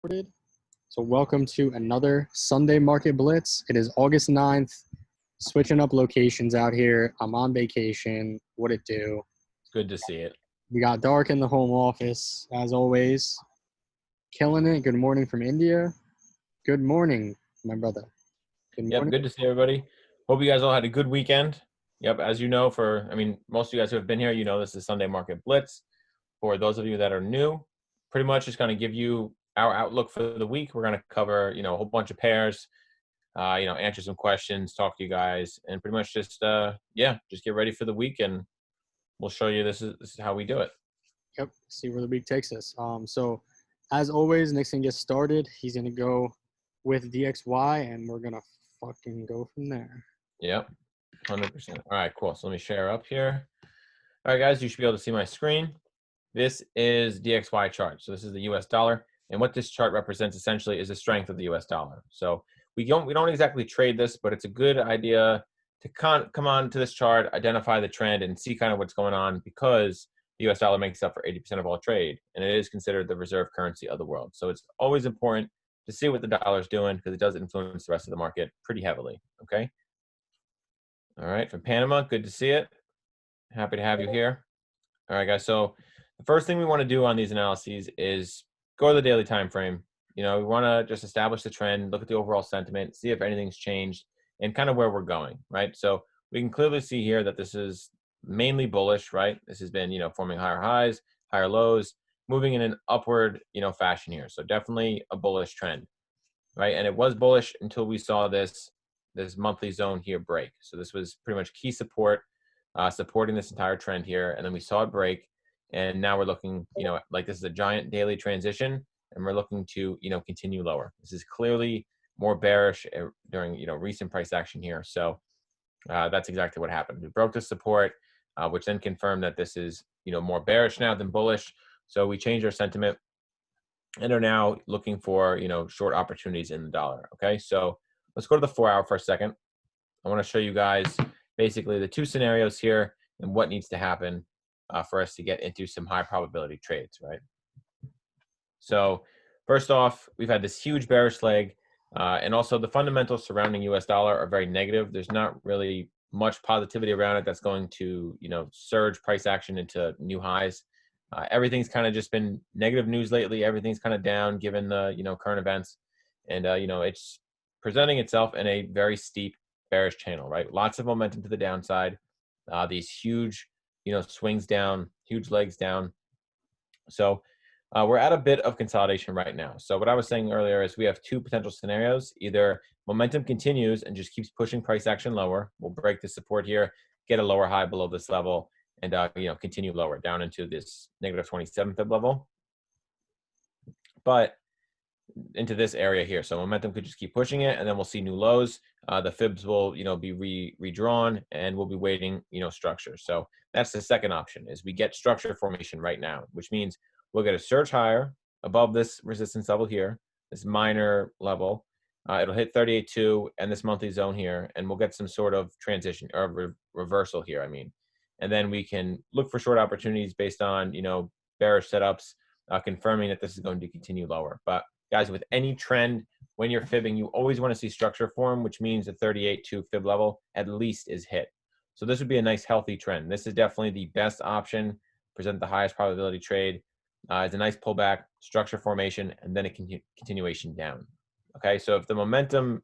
Recorded. So welcome to another Sunday Market Blitz. It is August 9th. Switching up locations out here. I'm on vacation. What it do? Good to see it. We got Dark in the home office, as always. Killing it. Good morning from India. Good morning, my brother. Good morning. Yep, good to see everybody. Hope you guys all had a good weekend. Yep, as you know, most of you guys who have been here, you know this is Sunday Market Blitz. For those of you that are new, pretty much just going to give you our outlook for the week. We're going to cover, a whole bunch of pairs, answer some questions, talk to you guys, and pretty much just get ready for the week, and we'll show you this is how we do it. Yep, see where the week takes us. So as always, Nick's gonna get started. He's gonna go with DXY, and we're gonna fucking go from there. Yep, 100%. All right, cool. So let me share up here. All right, guys, you should be able to see my screen. This is DXY chart. So this is the US dollar. And what this chart represents essentially is the strength of the US dollar. So we don't exactly trade this, but it's a good idea to come on to this chart, identify the trend, and see kind of what's going on, because the US dollar makes up for 80% of all trade, and it is considered the reserve currency of the world. So it's always important to see what the dollar is doing, because it does influence the rest of the market pretty heavily, okay? All right, from Panama, good to see it. Happy to have you here. All right, guys, so the first thing we want to do on these analyses is go to the daily time frame. We want to just establish the trend, look at the overall sentiment, see if anything's changed, and kind of where we're going, right? So we can clearly see here that this is mainly bullish, right? This has been, forming higher highs, higher lows, moving in an upward, fashion here. So definitely a bullish trend, right? And it was bullish until we saw this monthly zone here break. So this was pretty much key support, supporting this entire trend here. And then we saw it break. And now we're looking, like this is a giant daily transition, and we're looking to, continue lower. This is clearly more bearish during, recent price action here. So that's exactly what happened. We broke the support, which then confirmed that this is, more bearish now than bullish. So we changed our sentiment and are now looking for, short opportunities in the dollar. Okay, so let's go to the 4-hour for a second. I want to show you guys basically the two scenarios here and what needs to happen for us to get into some high probability trades, right? So first off, we've had this huge bearish leg, and also the fundamentals surrounding US dollar are very negative. There's not really much positivity around it that's going to, surge price action into new highs. Everything's kind of just been negative news lately. Everything's kind of down given the, current events. And, it's presenting itself in a very steep bearish channel, right? Lots of momentum to the downside. These huge, swings down, huge legs down. So we're at a bit of consolidation right now. So what I was saying earlier is we have two potential scenarios. Either momentum continues and just keeps pushing price action lower. We'll break the support here, get a lower high below this level, and continue lower down into this negative 27 fib level. But into this area here. So momentum could just keep pushing it, and then we'll see new lows. The fibs will, be redrawn, and we'll be waiting, structure. So that's the second option, is we get structure formation right now, which means we'll get a surge higher above this resistance level here, this minor level. It'll hit 38.2 and this monthly zone here, and we'll get some sort of transition or reversal here, and then we can look for short opportunities based on, bearish setups, confirming that this is going to continue lower. But guys, with any trend, when you're fibbing, you always want to see structure form, which means the 38.2 fib level at least is hit. So this would be a nice healthy trend. This is definitely the best option, present the highest probability trade. It's a nice pullback, structure formation, and then a continuation down. Okay, so if the momentum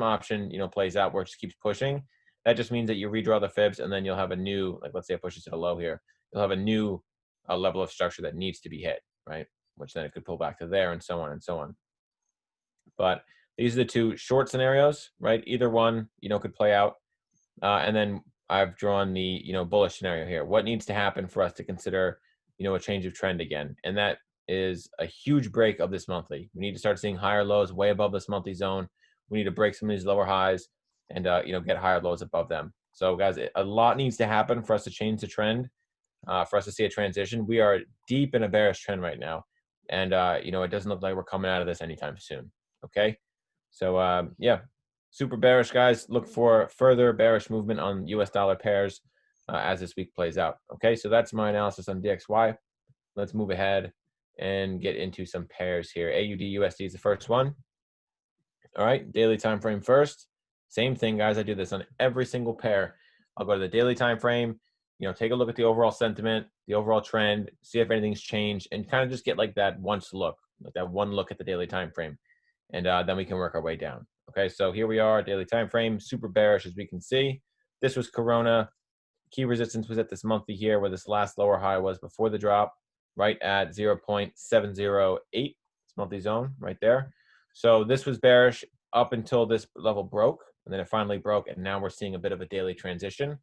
option, plays out where it just keeps pushing, that just means that you redraw the fibs, and then you'll have a new, like let's say it pushes to the low here, you'll have a new level of structure that needs to be hit, right? Which then it could pull back to there, and so on and so on. But these are the two short scenarios, right? Either one, could play out. And then I've drawn the, bullish scenario here. What needs to happen for us to consider, a change of trend again? And that is a huge break of this monthly. We need to start seeing higher lows way above this monthly zone. We need to break some of these lower highs and, get higher lows above them. So guys, a lot needs to happen for us to change the trend, for us to see a transition. We are deep in a bearish trend right now. And, it doesn't look like we're coming out of this anytime soon. Okay. So, yeah, super bearish, guys. Look for further bearish movement on US dollar pairs as this week plays out. Okay. So that's my analysis on DXY. Let's move ahead and get into some pairs here. AUDUSD is the first one. All right, daily time frame first. Same thing, guys. I do this on every single pair. I'll go to the daily time frame, take a look at the overall sentiment, the overall trend, see if anything's changed, and kind of just get like that once look, like that one look at the daily time frame. And then we can work our way down. Okay, so here we are, daily time frame, super bearish as we can see. This was Corona. Key resistance was at this monthly here where this last lower high was before the drop, right at 0.708. This monthly zone right there. So this was bearish up until this level broke, and then it finally broke, and now we're seeing a bit of a daily transition.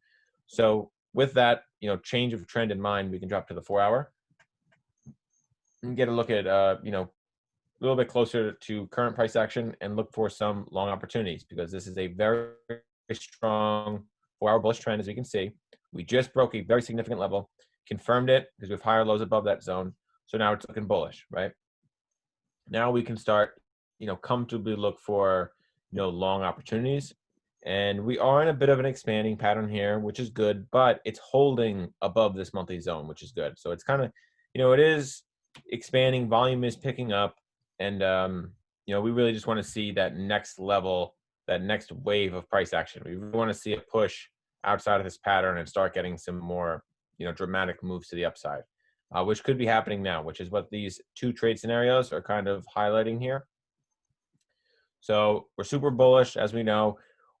So with that, change of trend in mind, we can drop to the 4-hour and get a look at, a little bit closer to current price action and look for some long opportunities, because this is a very strong 4-hour bullish trend, as you can see. We just broke a very significant level, confirmed it because we have higher lows above that zone. So now it's looking bullish, right? Now we can start, comfortably look for, long opportunities. And we are in a bit of an expanding pattern here, which is good, but it's holding above this monthly zone, which is good. So it's kind of, it is expanding, volume is picking up. And, we really just want to see that next level, that next wave of price action. We really want to see a push outside of this pattern and start getting some more, dramatic moves to the upside, which could be happening now, which is what these two trade scenarios are kind of highlighting here. So we're super bullish, as we know.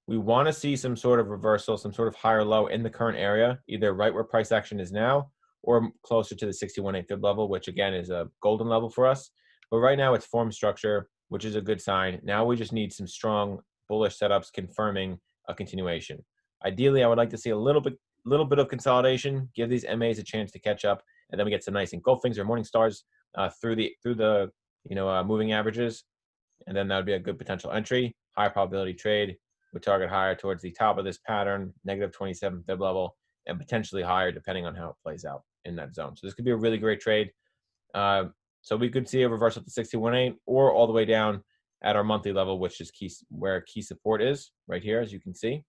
We want to see some sort of reversal, some sort of higher low in the current area, either right where price action is now or closer to the 61.8 fib level, which again is a golden level for us. But right now it's form structure, which is a good sign. Now we just need some strong bullish setups confirming a continuation. Ideally, I would like to see a little bit of consolidation, give these MAs a chance to catch up, and then we get some nice engulfings or morning stars through the moving averages, and then that would be a good potential entry. High probability trade would target higher towards the top of this pattern, negative 27 fib level, and potentially higher depending on how it plays out in that zone. So this could be a really great trade. So we could see a reversal to 61.8 or all the way down at our monthly level, which is where key support is right here, as you can see.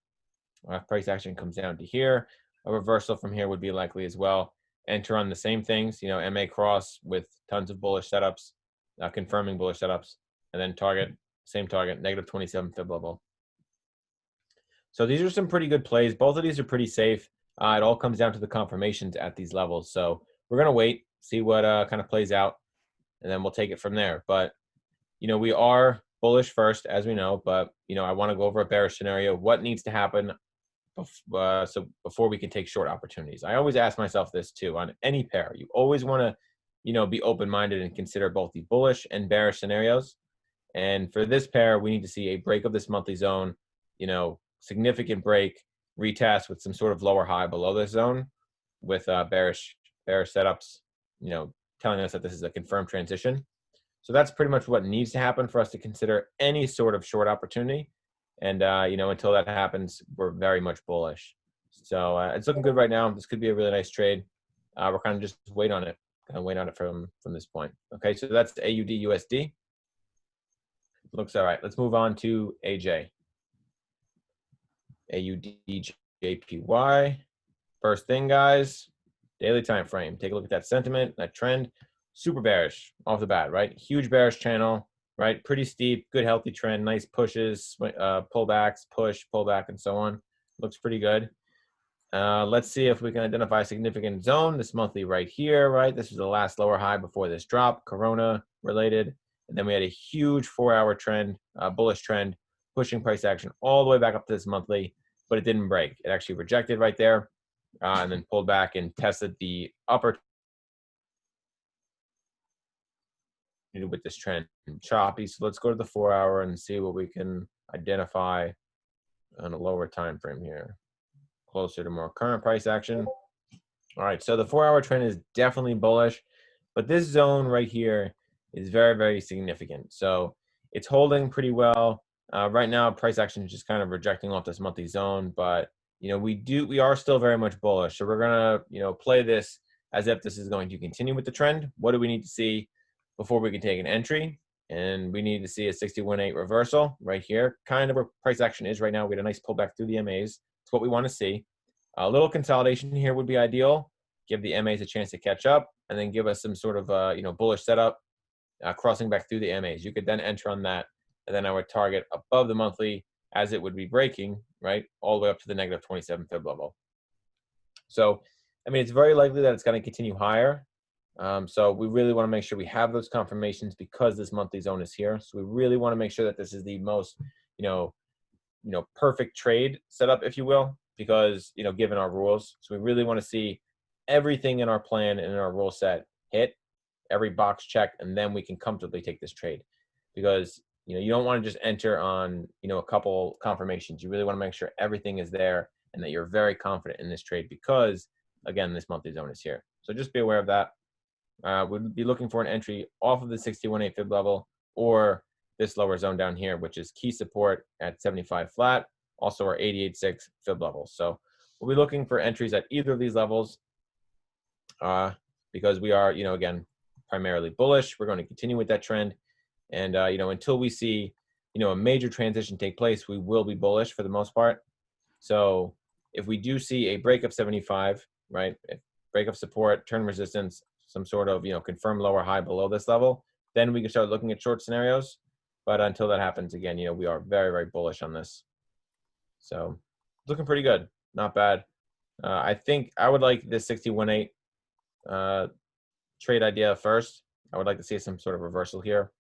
If price action comes down to here, a reversal from here would be likely as well. Enter on the same things, MA cross with tons of bullish setups, confirming bullish setups, and then same target, negative 27 fib level. So these are some pretty good plays. Both of these are pretty safe. It all comes down to the confirmations at these levels. So we're going to wait, see what kind of plays out, and then we'll take it from there. But, we are bullish first, as we know, but, I want to go over a bearish scenario. What needs to happen so before we can take short opportunities? I always ask myself this too on any pair. You always want to, be open-minded and consider both the bullish and bearish scenarios. And for this pair, we need to see a break of this monthly zone, significant break, retest with some sort of lower high below this zone with bearish setups, telling us that this is a confirmed transition. So that's pretty much what needs to happen for us to consider any sort of short opportunity. And, until that happens, we're very much bullish. So it's looking good right now. This could be a really nice trade. We're kind of just wait on it from this point. Okay, so that's the AUDUSD. Looks all right. Let's move on to AJ. AUDJPY. First thing, guys, daily time frame. Take a look at that sentiment, that trend. Super bearish off the bat, right? Huge bearish channel, right? Pretty steep, good healthy trend, nice pushes, pullbacks, push, pullback, and so on. Looks pretty good. Let's see if we can identify a significant zone. This monthly right here, right? This is the last lower high before this drop, Corona related. And then we had a huge 4-hour trend, bullish trend, pushing price action all the way back up to this monthly, but it didn't break. It actually rejected right there and then pulled back and tested the upper with this trend choppy. So let's go to the 4-hour and see what we can identify on a lower time frame here, closer to more current price action. All right, so the 4-hour trend is definitely bullish, but this zone right here is very, very significant. So it's holding pretty well. Right now, price action is just kind of rejecting off this monthly zone, but we are still very much bullish. So we're gonna play this as if this is going to continue with the trend. What do we need to see before we can take an entry? And we need to see a 61.8 reversal right here, kind of where price action is right now. We had a nice pullback through the MAs. It's what we want to see. A little consolidation here would be ideal. give the MAs a chance to catch up, and then give us some sort of you know, bullish setup, crossing back through the MAs. You could then enter on that, and then I would target above the monthly as it would be breaking, right, all the way up to the negative 27 fib level. So, I mean, it's very likely that it's going to continue higher. So we really want to make sure we have those confirmations because this monthly zone is here. So we really want to make sure that this is the most, you know, perfect trade setup, if you will, because, you know, given our rules. So we really want to see everything in our plan and in our rule set hit, every box checked, and then we can comfortably take this trade. Because, you know, you don't want to just enter on, you know, a couple confirmations. You really want to make sure everything is there and that you're very confident in this trade because, again, this monthly zone is here. So just be aware of that. We'd be looking for an entry off of the 61.8 fib level or this lower zone down here, which is key support at 75 flat, also our 88.6 fib level. So we'll be looking for entries at either of these levels because we are, you know, again, primarily bullish. We're going to continue with that trend. And, you know, until we see, you know, a major transition take place, we will be bullish for the most part. So if we do see a break of 75, right, break of support, turn resistance, some sort of, you know, confirm lower high below this level, then we can start looking at short scenarios. But until that happens, again, you know, we are very, very bullish on this. So looking pretty good, not bad. I think I would like this 61.8 trade idea first. I would like to see some sort of reversal here.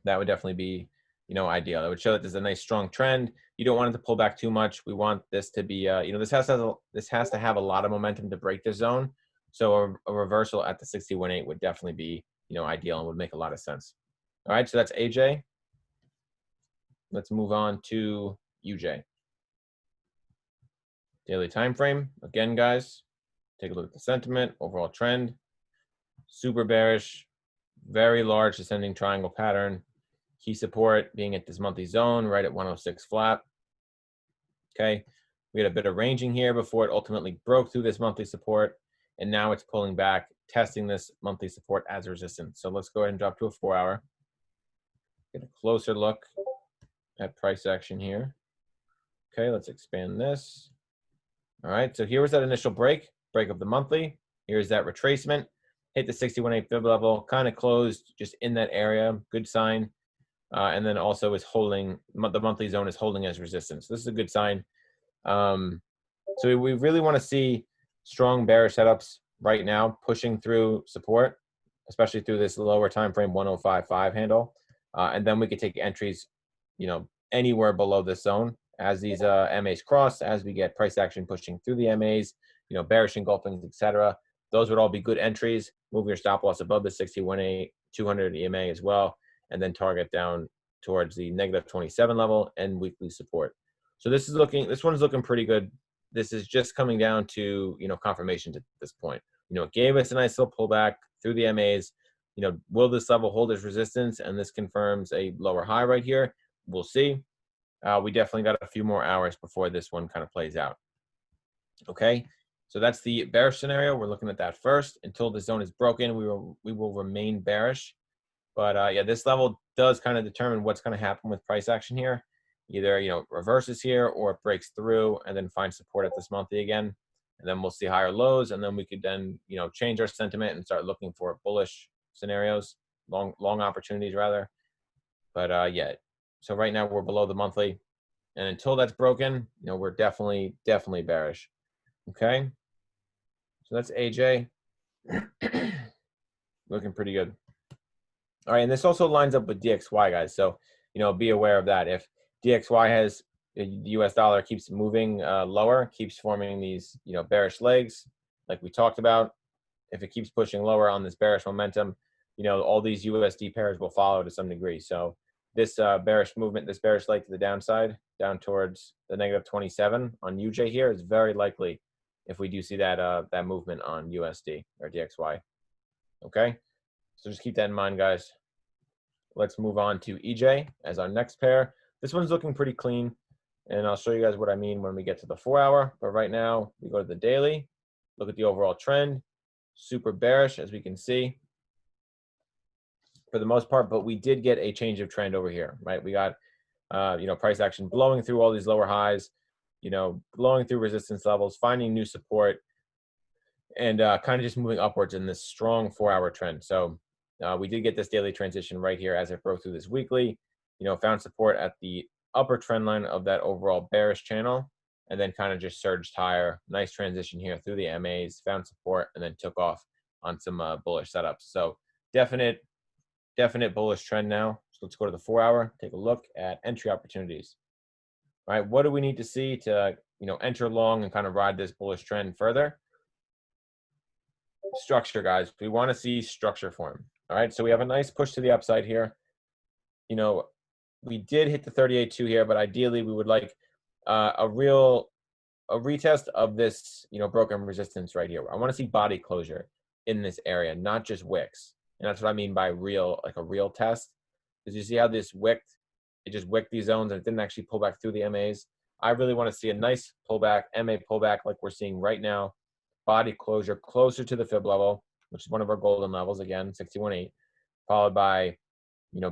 That would definitely be, you know, ideal. It would show that there's a nice strong trend. You don't want it to pull back too much. We want this to be, you know, this has to have a lot of momentum to break this zone. So a reversal at the 61.8 would definitely be, you know, ideal and would make a lot of sense. All right, so that's AJ. Let's move on to UJ. Daily time frame. Again, guys, take a look at the sentiment, overall trend. Super bearish, very large descending triangle pattern. Key support being at this monthly zone right at 106 flat. Okay, we had a bit of ranging here before it ultimately broke through this monthly support, and now it's pulling back, testing this monthly support as resistance. So let's go ahead and drop to a 4-hour. Get a closer look at price action here. Okay, let's expand this. All right, so here was that initial break of the monthly. Here's that retracement. Hit the 61.8 fib level, kind of closed just in that area. Good sign. And then also is holding, the monthly zone is holding as resistance. This is a good sign. So we really want to see strong bearish setups right now, pushing through support, especially through this lower time frame 105.5 handle. And then we could take entries, you know, anywhere below this zone as these MAs cross, as we get price action pushing through the MAs, you know, bearish engulfings, etc. Those would all be good entries. Move your stop loss above the 61.8, 200 EMA as well, and then target down towards the negative 27 level and weekly support. So this one's looking pretty good. This is just coming down to, you know, confirmations at this point. You know, it gave us a nice little pullback through the MAs. You know, will this level hold its resistance? And this confirms a lower high right here. We'll see. We definitely got a few more hours before this one kind of plays out. Okay, so that's the bearish scenario. We're looking at that first. Until the zone is broken, we will remain bearish. But yeah, this level does kind of determine what's going to happen with price action here. Either, you know, reverses here or it breaks through and then finds support at this monthly again. And then we'll see higher lows, and then we could then, you know, change our sentiment and start looking for bullish scenarios, long opportunities rather. But yeah, so right now we're below the monthly, and until that's broken, you know, we're definitely bearish. Okay, so that's AJ. Looking pretty good. All right, and this also lines up with DXY, guys. So, you know, be aware of that. If DXY has, the US dollar keeps moving lower, keeps forming these, you know, bearish legs, like we talked about. If it keeps pushing lower on this bearish momentum, you know, all these USD pairs will follow to some degree. So this bearish movement, this bearish leg to the downside, down towards the negative 27 on UJ here is very likely if we do see that that movement on USD or DXY. Okay, so just keep that in mind, guys. Let's move on to EJ as our next pair. This one's looking pretty clean, and I'll show you guys what I mean when we get to the 4-hour. But right now, we go to the daily, look at the overall trend. Super bearish, as we can see, for the most part, but we did get a change of trend over here, right? We got, you know, price action blowing through all these lower highs, you know, blowing through resistance levels, finding new support. and kind of just moving upwards in this strong 4-hour trend. So we did get this daily transition right here as it broke through this weekly, found support at the upper trend line of that overall bearish channel, and then kind of just surged higher. Nice transition here through the MAs, found support, and then took off on some bullish setups. So definite bullish trend now. So let's go to the 4-hour, take a look at entry opportunities. All right, what do we need to see to enter long and kind of ride this bullish trend further? Structure, guys. We want to see structure form. All right, so we have a nice push to the upside here. We did hit the 38.2 here, but ideally we would like a retest of this broken resistance right here. I want to see body closure in this area, not just wicks. And that's what I mean by real, like a real test. Because you see how this wicked, it just wicked these zones and it didn't actually pull back through the MAs. I really want to see a nice pullback, MA pullback like we're seeing right now. Body closure closer to the fib level, which is one of our golden levels, again, 61.8, followed by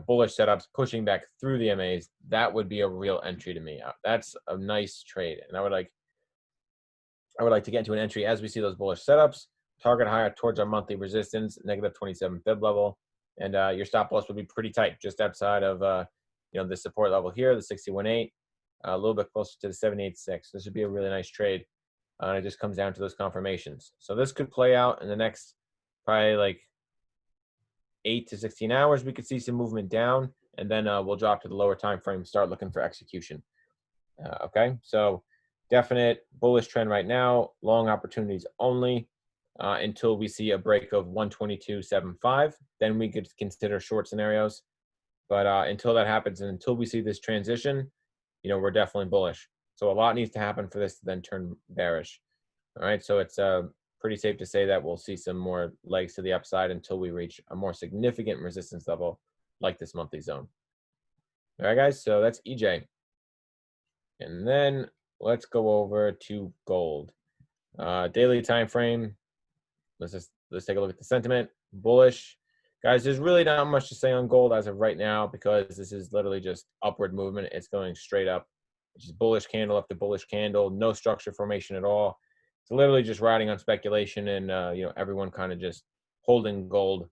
bullish setups pushing back through the MAs. That would be a real entry to me. That's a nice trade, and I would like to get into an entry as we see those bullish setups. Target higher towards our monthly resistance, -27 fib level, and your stop loss would be pretty tight, just outside of the support level here, the 61.8, a little bit closer to the 78.6. This would be a really nice trade. And it just comes down to those confirmations. So this could play out in the next probably like 8 to 16 hours. We could see some movement down, and then we'll drop to the lower time frame, start looking for execution. Okay, so definite bullish trend right now. Long opportunities only until we see a break of 122.75. Then we could consider short scenarios. But until that happens and until we see this transition, we're definitely bullish. So a lot needs to happen for this to then turn bearish. All right, so it's pretty safe to say that we'll see some more legs to the upside until we reach a more significant resistance level like this monthly zone. All right, guys, so that's EJ. And then let's go over to gold. Daily time frame. Let's take a look at the sentiment. Bullish. Guys, there's really not much to say on gold as of right now because this is literally just upward movement. It's going straight up. Which is bullish candle after bullish candle, no structure formation at all. It's literally just riding on speculation and everyone kind of just holding gold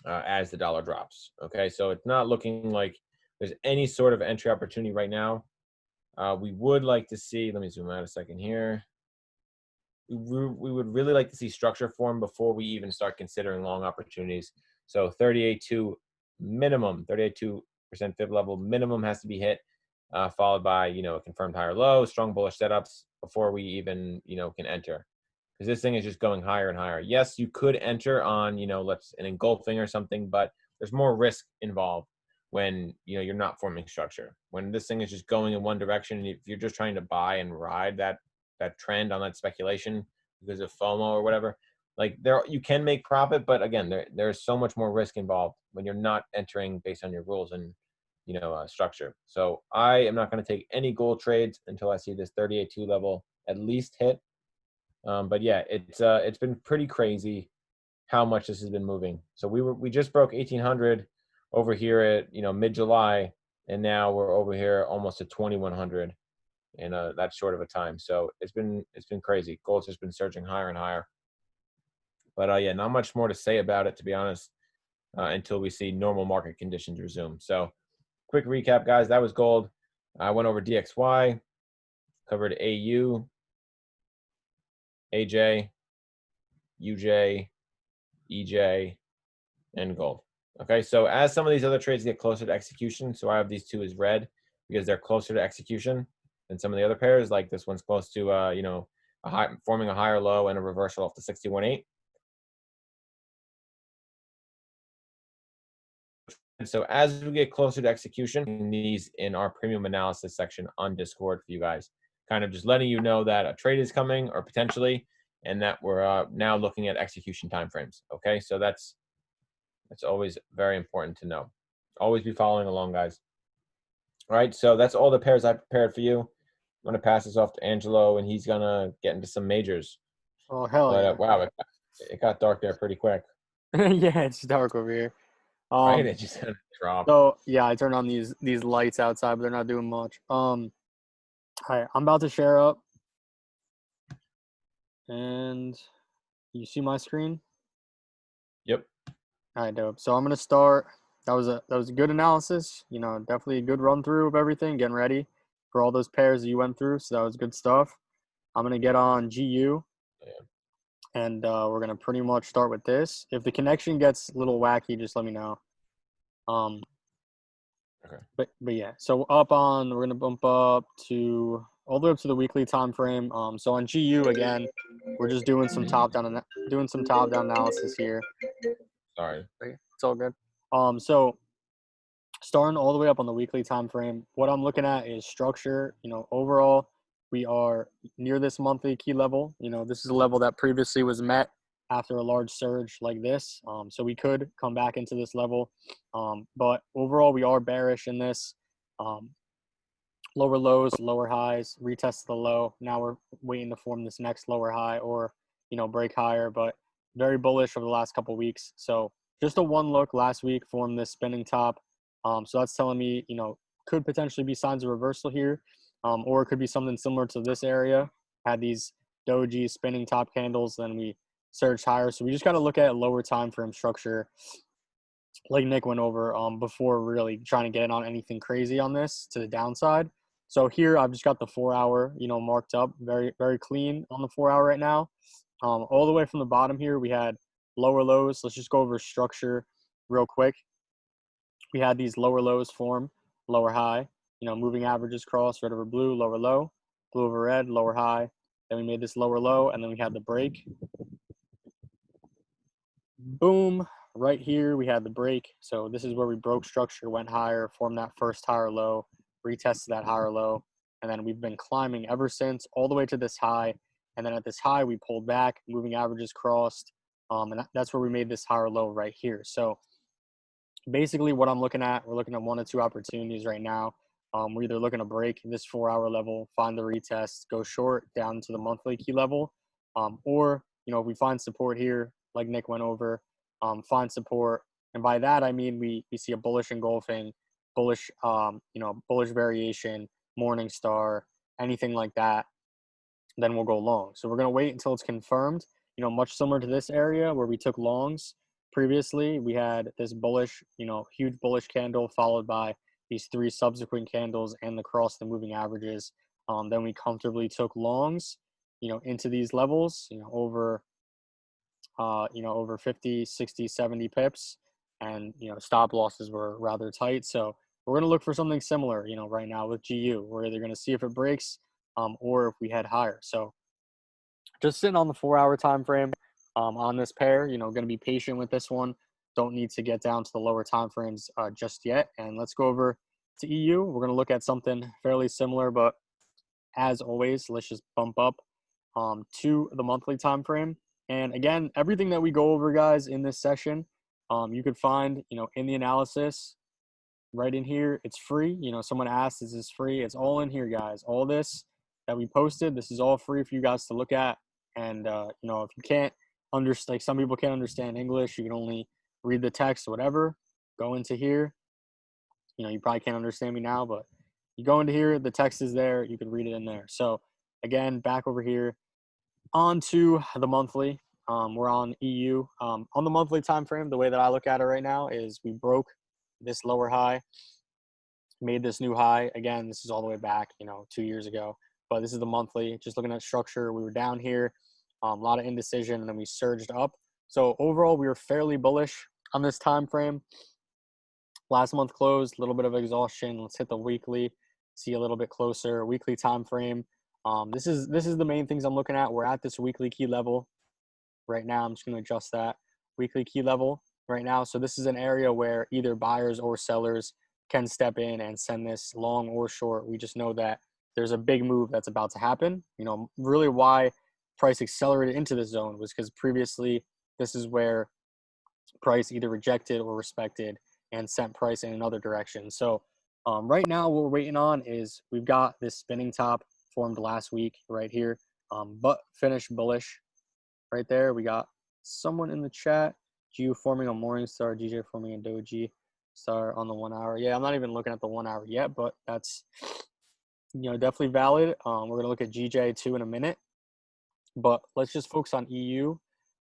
as the dollar drops. Okay, so it's not looking like there's any sort of entry opportunity right now. We would like to see. Let me zoom out a second here. We would really like to see structure form before we even start considering long opportunities. So 38.2 minimum, 38.2% fib level minimum has to be hit. Followed by, a confirmed higher low, strong bullish setups before we even, can enter. Because this thing is just going higher and higher. Yes, you could enter on, an engulfing or something, but there's more risk involved when, you're not forming structure. When this thing is just going in one direction, and if you're just trying to buy and ride that trend on that speculation because of FOMO or whatever, like you can make profit, but again, there's so much more risk involved when you're not entering based on your rules and structure. So I am not going to take any gold trades until I see this 38.2 level at least hit. But yeah, it's been pretty crazy how much this has been moving. So we just broke 1800 over here at mid-July, and now we're over here almost at 2100 in that short of a time. So it's been crazy. Gold's just been surging higher and higher. But yeah, not much more to say about it, to be honest, until we see normal market conditions resume. So quick recap, guys. That was gold. I went over DXY, covered AU, AJ, UJ, EJ, and gold. Okay, so as some of these other trades get closer to execution, so I have these two as red because they're closer to execution than some of the other pairs. Like this one's close to, forming a higher low and a reversal off the 61.8. And so as we get closer to execution, these in our premium analysis section on Discord for you guys, kind of just letting you know that a trade is coming or potentially, and that we're now looking at execution timeframes. Okay, so that's always very important to know. Always be following along, guys. All right, so that's all the pairs I prepared for you. I'm gonna pass this off to Angelo, and he's gonna get into some majors. Oh hell yeah! Wow, it got dark there pretty quick. Yeah, it's dark over here. Right, it just kind of dropped. So yeah, I turned on these lights outside, but they're not doing much. All right, I'm about to share up, and You see my screen? Yep. All right, dope. So I'm gonna start. That was a good analysis. You know, definitely a good run through of everything, getting ready for all those pairs that you went through. So that was good stuff. I'm gonna get on GU, and we're gonna pretty much start with this. If the connection gets a little wacky, just let me know. Okay. But yeah. So we're gonna bump up to all the way up to the weekly time frame. So on GU again, we're just doing some top down analysis here. Sorry. It's all good. So starting all the way up on the weekly time frame, what I'm looking at is structure. You know, overall, we are near this monthly key level. You know, this is a level that previously was met after a large surge like this. So we could come back into this level. But overall, we are bearish in this. Lower lows, lower highs, retest the low. Now we're waiting to form this next lower high or, you know, break higher, but very bullish over the last couple of weeks. So just a one look last week formed this spinning top. So that's telling me, you know, could potentially be signs of reversal here, or it could be something similar to this area. Had these doji spinning top candles, then we surged higher. So we just got to look at lower time frame structure, like Nick went over, before really trying to get in on anything crazy on this to the downside. So here I've just got the 4 hour, you know, marked up very, very clean on the 4 hour right now. All the way from the bottom here, we had lower lows. Let's just go over structure real quick. We had these lower lows form, lower high, you know, moving averages cross, red over blue, lower low, blue over red, lower high. Then we made this lower low, and then we had the break. Boom. Right here, we had the break. So this is where we broke structure, went higher, formed that first higher low, retested that higher low, and then we've been climbing ever since all the way to this high. And then at this high, we pulled back, moving averages crossed, and that's where we made this higher low right here. So basically what I'm looking at, we're looking at 1 or 2 opportunities right now. We're either looking to break this 4 hour level, find the retest, go short down to the monthly key level, or, you know, if we find support here, like Nick went over, find support. And by that, I mean, we see a bullish engulfing, bullish, you know, bullish variation, morning star, anything like that, then we'll go long. So we're going to wait until it's confirmed, you know, much similar to this area where we took longs previously. We had this bullish, you know, huge bullish candle followed by these 3 subsequent candles and the cross the moving averages. Then we comfortably took longs, you know, into these levels, you know, over 50, 60, 70 pips. And, you know, stop losses were rather tight. So we're going to look for something similar, you know, right now with GU. We're either going to see if it breaks or if we head higher. So just sitting on the 4 hour time frame on this pair, you know, going to be patient with this one. Don't need to get down to the lower time frames just yet. And let's go over to EU. We're going to look at something fairly similar, but as always, let's just bump up to the monthly time frame. And again, everything that we go over, guys, in this session, you could find, you know, in the analysis right in here. It's free. You know, someone asked, is this free? It's all in here, guys. All this that we posted, this is all free for you guys to look at. And, you know, if you can't understand, like some people can't understand English, you can only read the text or whatever, go into here. You know, you probably can't understand me now, but you go into here, the text is there, you can read it in there. So again, back over here, on to the monthly. We're on EU. On the monthly time frame, the way that I look at it right now is we broke this lower high, made this new high. Again, this is all the way back, you know, 2 years ago. But this is the monthly. Just looking at structure, we were down here, a lot of indecision, and then we surged up. So overall, we were fairly bullish on this time frame. Last month closed, a little bit of exhaustion. Let's hit the weekly, see a little bit closer. Weekly time frame. This is the main things I'm looking at. We're at this weekly key level right now. I'm just going to adjust that weekly key level right now. So this is an area where either buyers or sellers can step in and send this long or short. We just know that there's a big move that's about to happen. You know, really why price accelerated into this zone was because previously this is where price either rejected or respected and sent price in another direction. So right now what we're waiting on is we've got this spinning top formed last week right here, but finished bullish right there. We got someone in the chat, GU forming a morning star, DJ forming a doji star on the 1 hour. Yeah, I'm not even looking at the 1 hour yet, but that's, you know, definitely valid. We're going to look at GJ2 in a minute, but let's just focus on EU.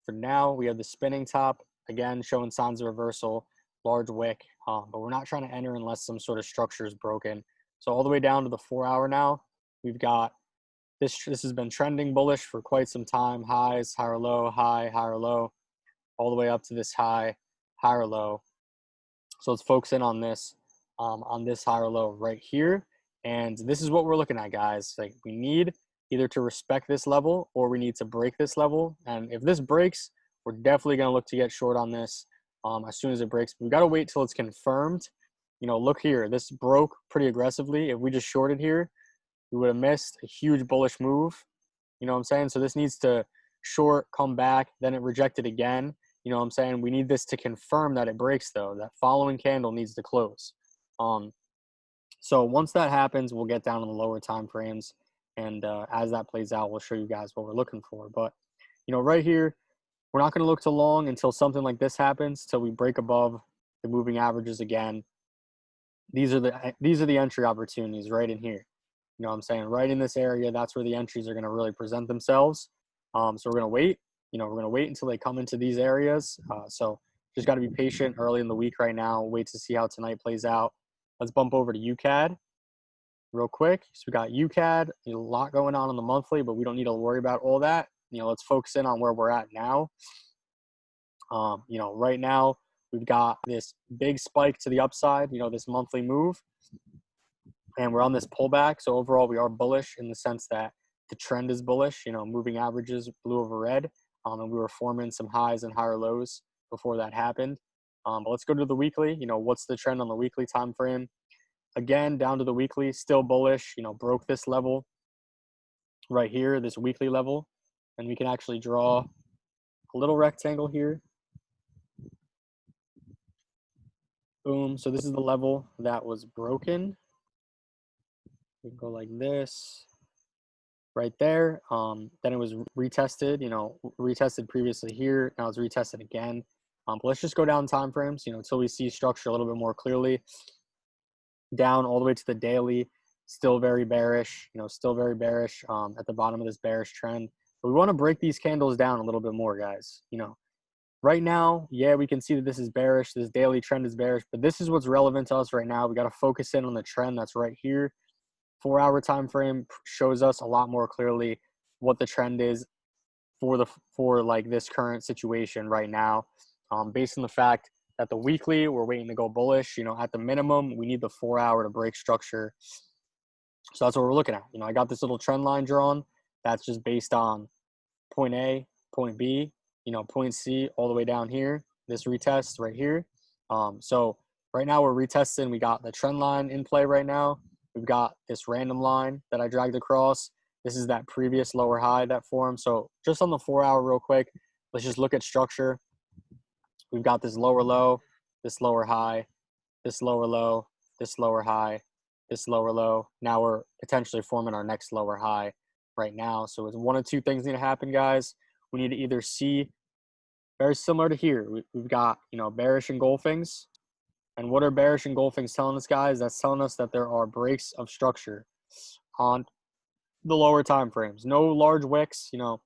For now, we have the spinning top, again, showing signs of reversal, large wick, but we're not trying to enter unless some sort of structure is broken. So all the way down to the 4 hour now, we've got this has been trending bullish for quite some time. Highs, higher low, high, higher low, all the way up to this high, higher low. So let's focus in on this higher low right here. And this is what we're looking at, guys. Like, we need either to respect this level or we need to break this level. And if this breaks, we're definitely going to look to get short on this as soon as it breaks. We've got to wait till it's confirmed. You know, look here. This broke pretty aggressively. If we just shorted here, we would have missed a huge bullish move. You know what I'm saying? So this needs to short, come back, then it rejected again. You know what I'm saying? We need this to confirm that it breaks, though. That following candle needs to close. So once that happens, we'll get down to the lower time frames. And as that plays out, we'll show you guys what we're looking for. But, you know, right here, we're not going to look too long until something like this happens, till we break above the moving averages again. These are the entry opportunities right in here. You know what I'm saying? Right in this area, that's where the entries are going to really present themselves. So we're going to wait. You know, we're going to wait until they come into these areas. So just got to be patient early in the week right now. Wait to see how tonight plays out. Let's bump over to UCAD real quick. So we got UCAD, a lot going on in the monthly, but we don't need to worry about all that. You know, let's focus in on where we're at now. You know, right now we've got this big spike to the upside, you know, this monthly move, and we're on this pullback. So overall, we are bullish in the sense that the trend is bullish. You know, moving averages blue over red, and we were forming some highs and higher lows before that happened. But let's go to the weekly. You know, what's the trend on the weekly time frame? Again, down to the weekly, still bullish. You know, broke this level right here, this weekly level, and we can actually draw a little rectangle here. Boom. So this is the level that was broken. We can go like this right there. Then it was retested, you know, retested previously here. Now it's retested again. But let's just go down time frames, you know, until we see structure a little bit more clearly. Down all the way to the daily, still very bearish, you know, still very bearish at the bottom of this bearish trend. But we want to break these candles down a little bit more, guys. You know, right now, yeah, we can see that this is bearish. This daily trend is bearish, but this is what's relevant to us right now. We got to focus in on the trend that's right here. 4 hour time frame shows us a lot more clearly what the trend is for like this current situation right now, based on the fact that the weekly we're waiting to go bullish. You know, at the minimum we need the 4 hour to break structure. So that's what we're looking at. You know, I got this little trend line drawn that's just based on point A, point B, you know, point C all the way down here, this retest right here. So right now we're retesting. We got the trend line in play right now. We've got this random line that I dragged across. This is that previous lower high that formed. So just on the 4 hour real quick, let's just look at structure. We've got this lower low, this lower high, this lower low, this lower high, this lower low. Now we're potentially forming our next lower high right now. So it's one of two things need to happen, guys. We need to either see, very similar to here, we've got, you know, bearish engulfings. And what are bearish engulfings telling us, guys? That's telling us that there are breaks of structure on the lower time frames. No large wicks, you know,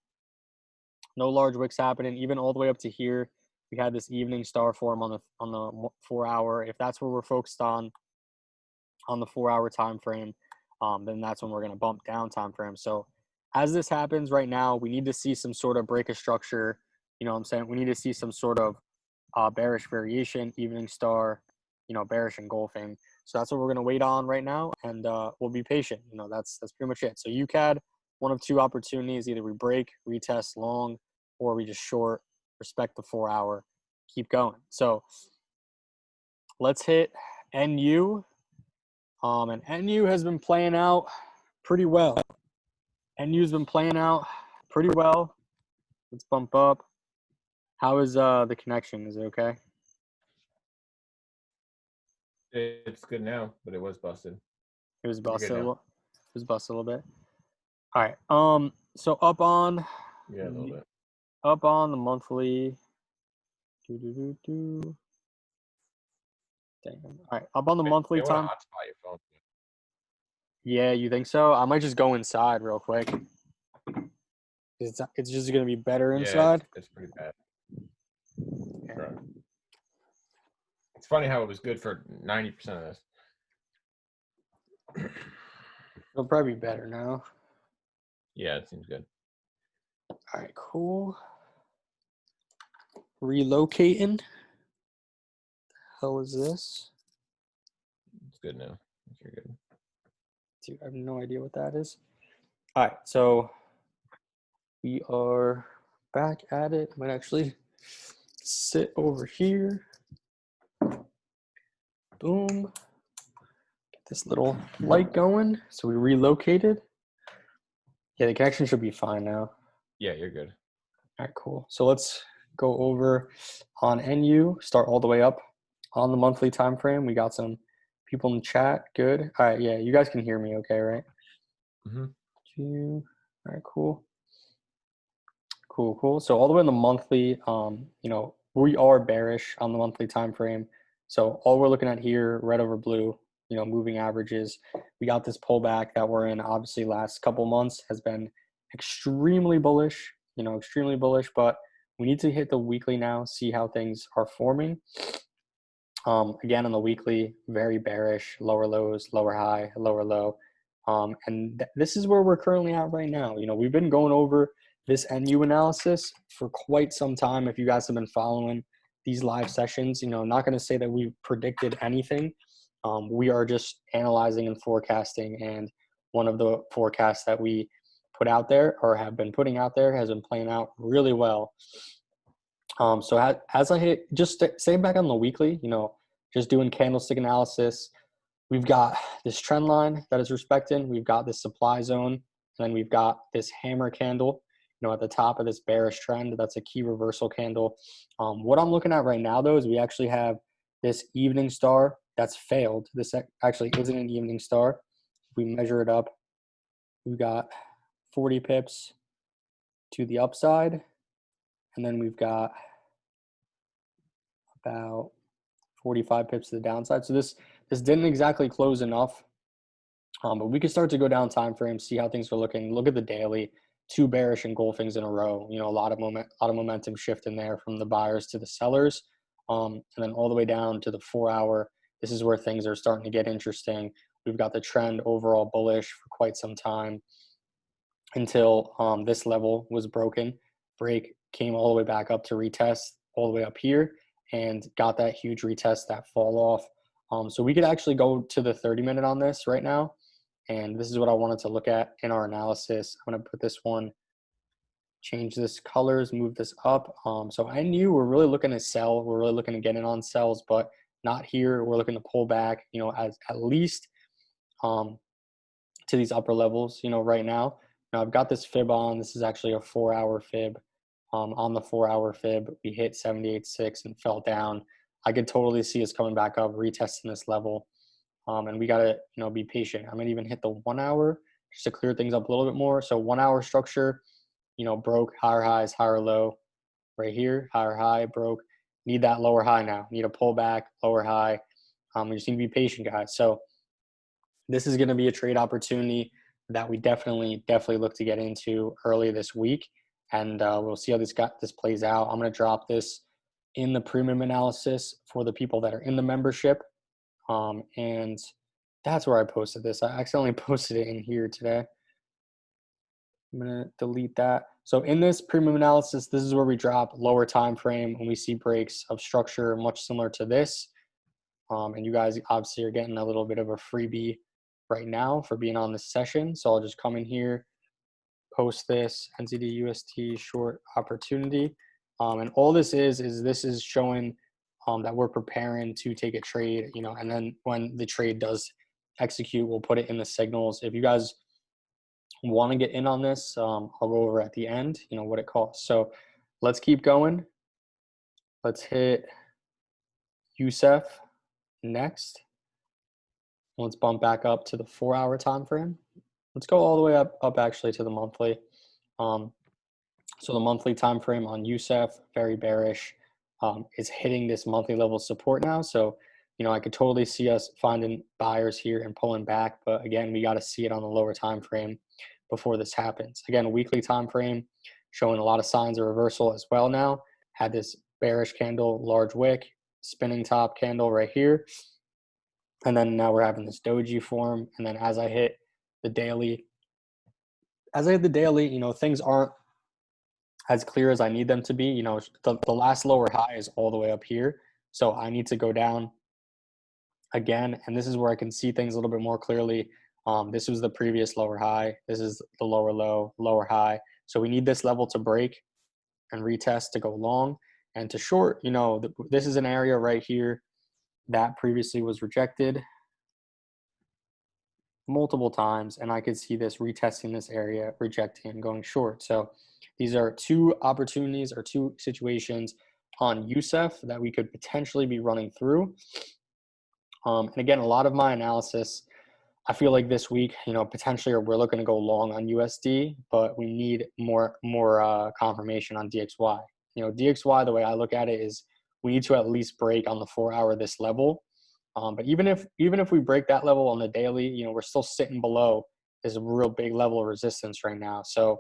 no large wicks happening. Even all the way up to here, we had this evening star form on the 4 hour. If that's where we're focused on the 4 hour time frame, then that's when we're going to bump down time frame. So as this happens right now, we need to see some sort of break of structure. You know what I'm saying? We need to see some sort of bearish variation, evening star, you know, bearish engulfing. So that's what we're going to wait on right now, and we'll be patient. You know, that's pretty much it. So UCAD, one of two opportunities: either we break, retest long, or we just short, respect the 4 hour, keep going. So let's hit NU. And NU has been playing out pretty well. NU's been playing out pretty well. Let's bump up. How is the connection? Is it okay? It's good now, but it was busted. It was busted a little. It was busted a little bit. All right. So up on. Yeah, a little bit. Up on the monthly. Damn. All right. Up on the monthly time. Hotspot your phone. Yeah, you think so? I might just go inside real quick. It's just going to be better Yeah, inside. it's pretty bad. Yeah. Right. It's funny how it was good for 90% of this. It'll probably be better now. Yeah, it seems good. All right, cool. Relocating. Hell is this? It's good now. You're good. Dude, I have no idea what that is. All right, so we are back at it. Might actually sit over here. Boom. Get this little light going. So we relocated. Yeah, the connection should be fine now. Yeah, you're good. All right, cool. So let's go over on NU, start all the way up on the monthly time frame. We got some people in the chat. Good. All right, yeah, you guys can hear me okay, right? All right, cool. Cool. So all the way in the monthly, you know, we are bearish on the monthly time frame. So all we're looking at here, red over blue, you know, moving averages. We got this pullback that we're in. Obviously, last couple months has been extremely bullish. You know, extremely bullish. But we need to hit the weekly now, see how things are forming. Again, on the weekly, very bearish, lower lows, lower high, lower low. And this is where we're currently at right now. You know, we've been going over this NU analysis for quite some time. If you guys have been following these live sessions, you know, I'm not going to say that we've predicted anything. We are just analyzing and forecasting. And one of the forecasts that we put out there or have been putting out there has been playing out really well. So as I hit, just staying back on the weekly, you know, just doing candlestick analysis, we've got this trend line that is respecting. We've got this supply zone, and then we've got this hammer candle, you know, at the top of this bearish trend. That's a key reversal candle. What I'm looking at right now, though, is we actually have this evening star that's failed. This actually isn't an evening star. If we measure it up, we've got 40 pips to the upside, and then we've got about 45 pips to the downside. So this didn't exactly close enough, but we could start to go down time frame, see how things are looking. Look at the daily, 2 bearish engulfings in a row. You know, a lot of momentum shift in there from the buyers to the sellers, and then all the way down to the 4-hour. This is where things are starting to get interesting. We've got the trend overall bullish for quite some time until this level was broken. Break came all the way back up to retest all the way up here and got that huge retest, that fall off. So we could actually go to the 30-minute on this right now. And this is what I wanted to look at in our analysis. I'm going to put this one, change this colors, move this up. So I knew we're really looking to sell. We're really looking to get in on sells, but not here. We're looking to pull back, you know, as at least to these upper levels, you know, right now. Now I've got this fib on. This is actually a 4-hour fib. On the 4-hour fib, we hit 78.6 and fell down. I could totally see us coming back up, retesting this level. And we got to, you know, be patient. I'm going to even hit the 1-hour just to clear things up a little bit more. So 1-hour structure, you know, broke, higher highs, higher low right here, higher high, broke. Need that lower high now. Need a pullback, lower high. We just need to be patient, guys. So this is going to be a trade opportunity that we definitely look to get into early this week. And we'll see how this plays out. I'm going to drop this in the premium analysis for the people that are in the membership. And that's where I posted this. I accidentally posted it in here today. I'm going to delete that. So in this premium analysis, this is where we drop lower time frame when we see breaks of structure much similar to this. And you guys obviously are getting a little bit of a freebie right now for being on this session. So I'll just come in here, post this NZD/USD short opportunity. And all this is this is showing that we're preparing to take a trade, you know, and then when the trade does execute, we'll put it in the signals. If you guys want to get in on this, I'll go over at the end, you know, what it costs. So let's keep going. Let's hit USEF next. Let's bump back up to the 4-hour time frame. Let's go all the way up actually to the monthly. So the monthly time frame on USEF, very bearish, is hitting this monthly level support now. So, you know, I could totally see us finding buyers here and pulling back. But again, we got to see it on the lower time frame before this happens. Again, weekly time frame, showing a lot of signs of reversal as well now. Had this bearish candle, large wick, spinning top candle right here. And then now we're having this doji form. And then as I hit the daily, things aren't as clear as I need them to be. You know, the last lower high is all the way up here. So I need to go down again. And this is where I can see things a little bit more clearly. This was the previous lower high. This is the lower low, lower high. So we need this level to break and retest to go long. And to short, you know, this is an area right here that previously was rejected multiple times, and I could see this retesting this area, rejecting and going short. So these are two opportunities or two situations on USEF that we could potentially be running through. And again, a lot of my analysis, I feel like this week, you know, potentially we're looking to go long on USD, but we need more confirmation on DXY. You know, DXY, the way I look at it is we need to at least break on the 4 hour this level. But even if we break that level on the daily, you know, we're still sitting below this real big level of resistance right now. So,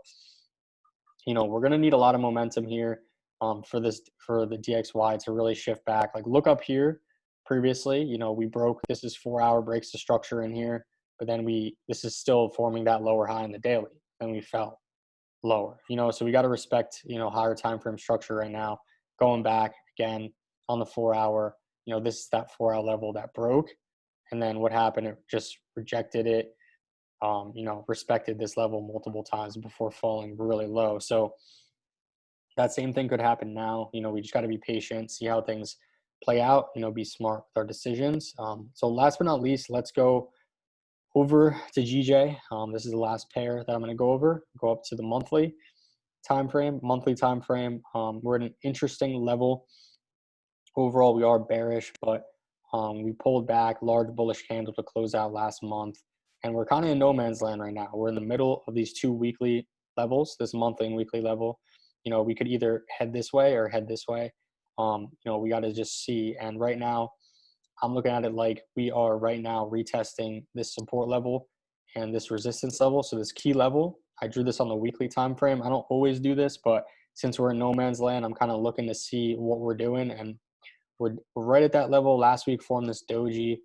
you know, we're going to need a lot of momentum here for the DXY to really shift back. Like look up here previously, you know, we broke, this is 4 hour breaks the structure in here, but then this is still forming that lower high in the daily, and we fell lower, you know, so we got to respect, you know, higher time frame structure right now. Going back again on the 4 hour, you know, this is that 4 hour level that broke, and then what happened? It just rejected it, you know, respected this level multiple times before falling really low. So that same thing could happen now. You know, we just got to be patient, see how things play out, you know, be smart with our decisions. So last but not least, let's go over to GJ. This is the last pair that I'm going to go over. Go up to the monthly time frame. We're at an interesting level. Overall, we are bearish, but we pulled back large bullish candle to close out last month, and we're kind of in no man's land right now. We're in the middle of these two weekly levels, this monthly and weekly level. You know, we could either head this way or head this way. You know, we got to just see. And right now, I'm looking at it like we are right now retesting this support level and this resistance level. So this key level, I drew this on the weekly time frame. I don't always do this, but since we're in no man's land, I'm kind of looking to see what we're doing. And we're right at that level. Last week formed this doji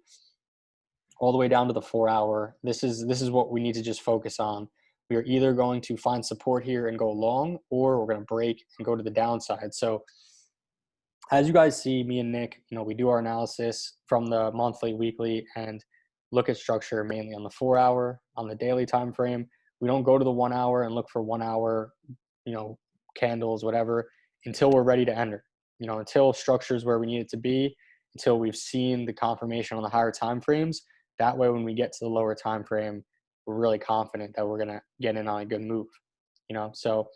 all the way down to the 4 hour. This is what we need to just focus on. We are either going to find support here and go long, or we're going to break and go to the downside. So as you guys see, me and Nick, you know, we do our analysis from the monthly, weekly, and look at structure mainly on the 4 hour, on the daily time frame. We don't go to the 1 hour and look for 1 hour, you know, candles, whatever, until we're ready to enter. You know, until structure is where we need it to be, until we've seen the confirmation on the higher time frames. That way, when we get to the lower time frame, we're really confident that we're gonna get in on a good move. You know, so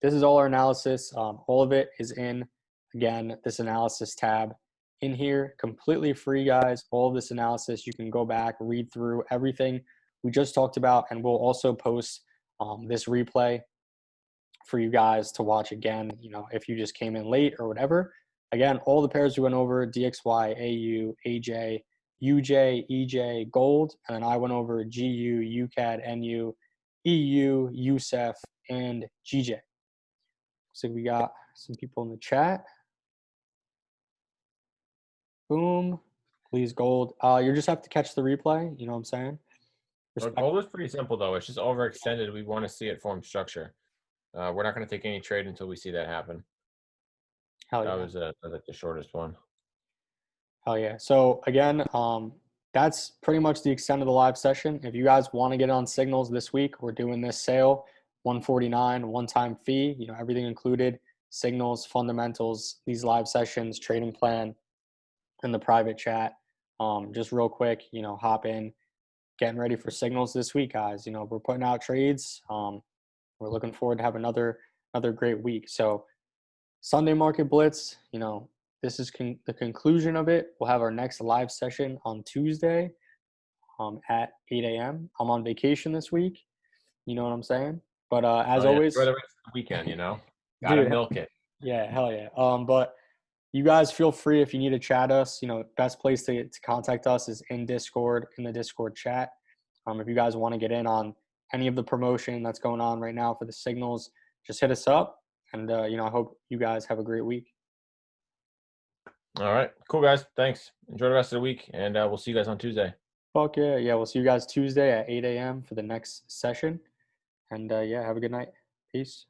this is all our analysis. All of it is in, again, this analysis tab in here, completely free, guys. All of this analysis, you can go back, read through everything we just talked about, and we'll also post this replay for you guys to watch again, you know, if you just came in late or whatever. Again, all the pairs we went over, DXY, AU, AJ, UJ, EJ, gold, and then I went over GU, UCAD, NU, EU, USEF, and GJ. So we got some people in the chat. Boom. Please, gold. You just have to catch the replay. You know what I'm saying? Gold is pretty simple, though. It's just overextended. We want to see it form structure. We're not going to take any trade until we see that happen. Hell yeah. That was like the shortest one. Hell yeah. So again, that's pretty much the extent of the live session. If you guys want to get on signals this week, we're doing this sale, $149, one-time fee, you know, everything included, signals, fundamentals, these live sessions, trading plan, and the private chat. Just real quick, you know, hop in, getting ready for signals this week, guys. You know, we're putting out trades. We're looking forward to have another great week. So Sunday Market Blitz, you know, this is the conclusion of it. We'll have our next live session on Tuesday at 8 a.m. I'm on vacation this week. You know what I'm saying? But as always, for the rest of the weekend, you know, gotta dude, milk it. Yeah, hell yeah. But you guys feel free if you need to chat us. You know, best place to contact us is in Discord, in the Discord chat. If you guys want to get in on any of the promotion that's going on right now for the signals, just hit us up. And, I hope you guys have a great week. All right. Cool, guys. Thanks. Enjoy the rest of the week, and we'll see you guys on Tuesday. Fuck yeah. Yeah, we'll see you guys Tuesday at 8 a.m. for the next session. And, yeah, have a good night. Peace.